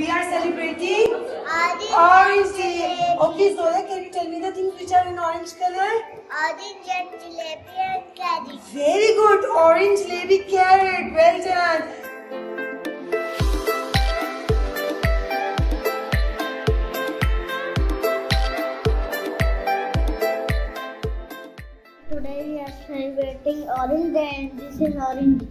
We are celebrating Orange Orange Day. Okay, Zoya, can you tell me the things which are in orange color? Orange and jalebi and carrot. Very good. Orange, jalebi, carrot. Well done. Today we are celebrating Orange Day and this is Orange.